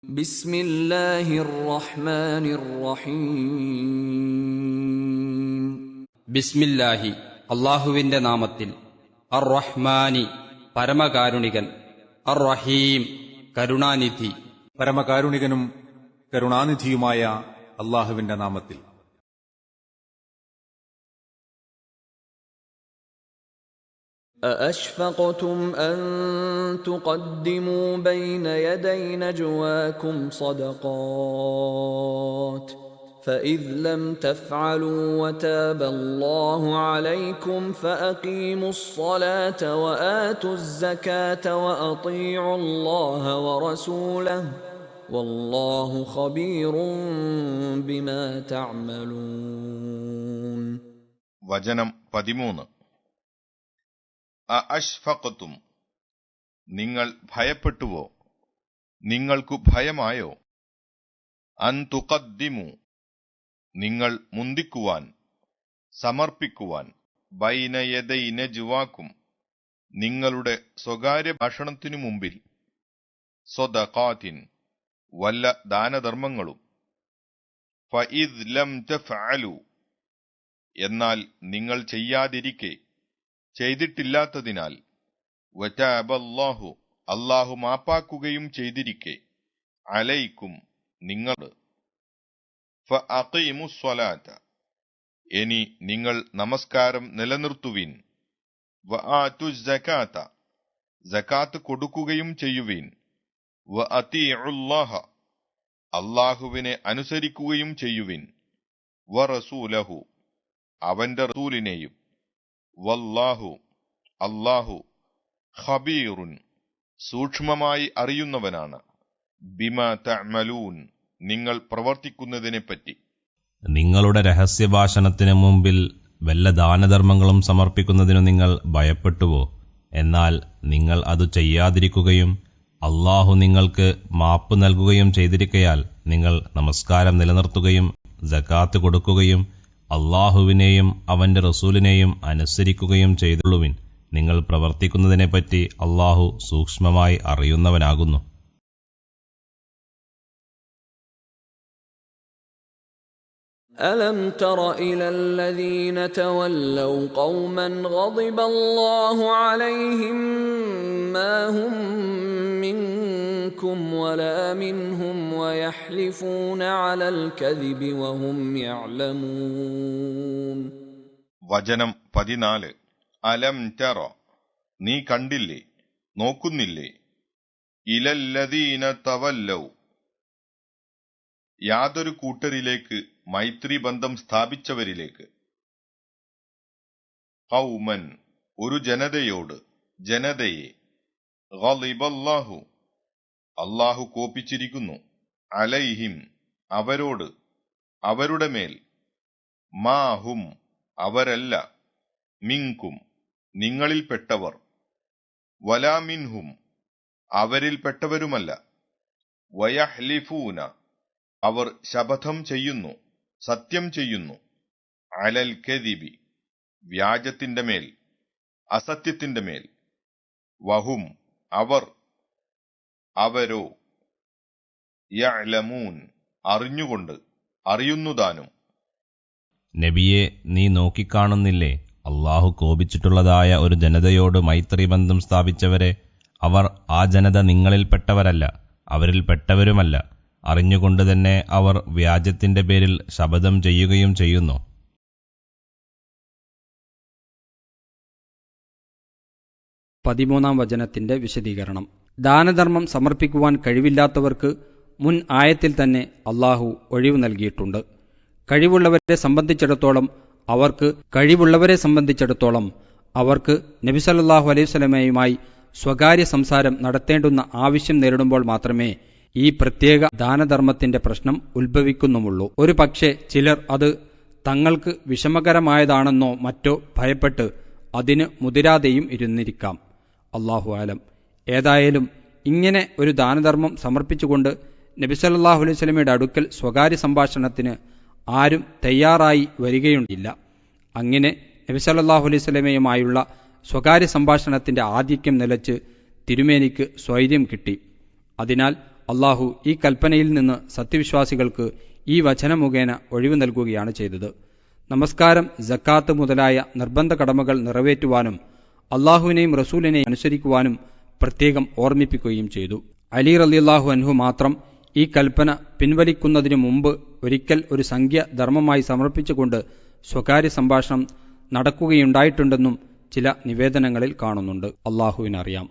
بسم الله الرحمن الرحيم ബിസ്മില്ലാഹി അല്ലാഹുവിന്റെ നാമത്തിൽ. അർ റഹ്മാനി പരമകാരുണികൻ, അർ റഹീം കരുണാനിധി. പരമകാരുണികനും കരുണാനിധിയുമായ അല്ലാഹുവിന്റെ നാമത്തിൽ. أأشفقتم أن تقدموا بين يدي نجواكم صدقات فإذ لم تفعلوا وتاب الله عليكم فأقيموا الصلاة وآتوا الزكاة وأطيعوا الله ورسوله والله خبير بما تعملون. വചനം 13. അഅഷ്ഫഖ്തും, നിങ്ങൾ ഭയപ്പെട്ടുവോ, നിങ്ങൾക്കു ഭയമായോ? അൻ തുഖദ്ദിമു, നിങ്ങൾ മുന്തിക്കുവാൻ, സമർപ്പിക്കുവാൻ, ബൈന യദൈ നജ്വാക്കും, നിങ്ങളുടെ സ്വകാര്യ ഭാഷണത്തിനു മുമ്പിൽ, സ്വദഖാത്തിൻ, വല്ല ദാനധർമ്മങ്ങളും, ഫഇദ് ലം തഫ്അലു, എന്നാൽ നിങ്ങൾ ചെയ്യാതിരിക്കെ, ചെയ്തിട്ടില്ലാത്തതിനാൽ, വതഅബല്ലാഹു, അല്ലാഹു മാപ്പാക്കുകയും ചെയ്തിരിക്കെ, അലൈക്കും, നിങ്ങൾ, ഫഅഖീമുസ്സലാത്ത, ഇനി നിങ്ങൾ നമസ്കാരം നിലനിർത്തുവിൻ, വആതുസ്സകാത്ത, സകാത്ത് കൊടുക്കുകയും ചെയ്യുവിൻ, വഅതീഉല്ലാഹ, അല്ലാഹുവിനെ അനുസരിക്കുകയും ചെയ്യുവിൻ, വറസൂലഹു, അവന്റെ റസൂലിനെയും, വല്ലാഹു, അല്ലാഹു, ഖബീറുൻ, സൂക്ഷ്മമായി അറിയുന്നവനാണ്, ബിമാ തഅമലൂൻ, നിങ്ങൾ പ്രവർത്തിക്കുന്നതിനെപ്പറ്റി. നിങ്ങളുടെ രഹസ്യഭാഷണത്തിന് മുമ്പിൽ വല്ല ദാനധർമ്മങ്ങളും സമർപ്പിക്കുന്നതിനു നിങ്ങൾ ഭയപ്പെട്ടുവോ? എന്നാൽ നിങ്ങൾ അത് ചെയ്യാതിരിക്കുകയും അല്ലാഹു നിങ്ങൾക്ക് മാപ്പ് നൽകുകയും ചെയ്തിരിക്കയാൽ നിങ്ങൾ നമസ്കാരം നിലനിർത്തുകയും സകാത്ത് കൊടുക്കുകയും അല്ലാഹുവിനെയും അവന്റെ റസൂലിനെയും അനുസരിക്കുകയും ചെയ്തുള്ളുവിൻ. നിങ്ങൾ പ്രവർത്തിക്കുന്നതിനെപ്പറ്റി അല്ലാഹു സൂക്ഷ്മമായി അറിയുന്നവനാകുന്നു. ألم تر إلى الذين تولوا قوما غضب الله عليهم ما هم منكم ولا منهم ويحلفون على الكذب وهم يعلمون. വചനം 14. അലം തറ, നീ കണ്ടില്ലേ, നോക്കുന്നില്ലേ, ഇലല്ലദീന തവല്ലൗ, യാതൊരു കൂട്ടരിലേക്ക്, മൈത്രി ബന്ധം സ്ഥാപിച്ചവരിലേക്ക്, ഖൗമൻ, ഒരു ജനതയോട്, ജനതയെ, ഗളിബല്ലാഹു, അല്ലാഹു കോപിച്ചിരിക്കുന്നു, അലൈഹിം, അവരോട്, അവരുടെ മേൽ, മാഹും, അവരല്ല, മിൻകും, നിങ്ങളിൽപ്പെട്ടവർ, വലാ മിൻഹും, അവരിൽപ്പെട്ടവരുമല്ല, വയഹ്ലിഫൂന, അവർ ശപഥം ചെയ്യുന്നു, സത്യം ചെയ്യുന്നു, അലൽ കദിബി, വ്യാജത്തിന്റെ മേൽ, അസത്യത്തിന്റെ മേൽ, വഹും, അവർ, അവരോ, യഅ്ലമൂൻ, അറിഞ്ഞുകൊണ്ട്, അറിയുന്നുതാനും. നബിയെ, നീ നോക്കിക്കാണുന്നില്ലേ, അല്ലാഹു കോപിച്ചിട്ടുള്ളതായ ഒരു ജനതയോട് മൈത്രി ബന്ധം സ്ഥാപിച്ചവരെ? അവർ ആ ജനത നിങ്ങളിൽപ്പെട്ടവരല്ല, അവരിൽപ്പെട്ടവരുമല്ല, അറിഞ്ഞുകൊണ്ട് തന്നെ അവർ വ്യാജത്തിന്റെ പേരിൽ ശപഥം ചെയ്യുകയും ചെയ്യുന്നു. 13-ാം വചനത്തിന്റെ വിശദീകരണം. ദാനധർമ്മം സമർപ്പിക്കുവാൻ കഴിവില്ലാത്തവർക്ക് മുൻ ആയത്തിൽ തന്നെ അല്ലാഹു ഒഴിവ് നൽകിയിട്ടുണ്ട്. കഴിവുള്ളവരെ സംബന്ധിച്ചിടത്തോളം അവർക്ക് നബി സല്ലല്ലാഹു അലൈഹി വസല്ലമയുമായി സ്വകാര്യ സംസാരം നടത്തേണ്ടുന്ന ആവശ്യം നേരിടുമ്പോൾ മാത്രമേ ഈ പ്രത്യേക ദാനധർമ്മത്തിന്റെ പ്രശ്നം ഉത്ഭവിക്കുന്നുമുള്ളൂ. ഒരു പക്ഷേ ചിലർ അത് തങ്ങൾക്ക് വിഷമകരമായതാണെന്നോ മറ്റോ ഭയപ്പെട്ട് അതിന് മുതിരാതെയും ഇരുന്നിരിക്കാം. അല്ലാഹു ആലം. ഏതായാലും ഇങ്ങനെ ഒരു ദാനധർമ്മം സമർപ്പിച്ചുകൊണ്ട് നബി സല്ലല്ലാഹു അലൈഹി വസല്ലമയുടെ അടുക്കൽ സ്വകാര്യ സംഭാഷണത്തിന് ആരും തയ്യാറായി വരികയുണ്ടില്ല. അങ്ങനെ നബി സല്ലല്ലാഹു അലൈഹി വസല്ലമയുമായുള്ള സ്വകാര്യ സംഭാഷണത്തിന്റെ ആധിക്യം നിലച്ച് തിരുമേനിക്ക് സ്വൈര്യം കിട്ടി. അതിനാൽ അള്ളാഹു ഈ കൽപ്പനയിൽ നിന്ന് സത്യവിശ്വാസികൾക്ക് ഈ വചനം മുഖേന ഒഴിവ് നൽകുകയാണ് ചെയ്തത്. നമസ്കാരം, സക്കാത്ത് മുതലായ നിർബന്ധ കടമകൾ നിറവേറ്റുവാനും അള്ളാഹുവിനെയും റസൂലിനെയും അനുസരിക്കുവാനും പ്രത്യേകം ഓർമ്മിപ്പിക്കുകയും ചെയ്തു. അലി റളിയല്ലാഹു അൻഹു മാത്രം ഈ കൽപ്പന പിൻവലിക്കുന്നതിനു മുമ്പ് ഒരിക്കൽ ഒരു സംഖ്യ ധർമ്മമായി സമർപ്പിച്ചുകൊണ്ട് സ്വകാര്യ സംഭാഷണം നടക്കുകയുണ്ടായിട്ടുണ്ടെന്നും ചില നിവേദനങ്ങളിൽ കാണുന്നുണ്ട്. അള്ളാഹുവിനറിയാം.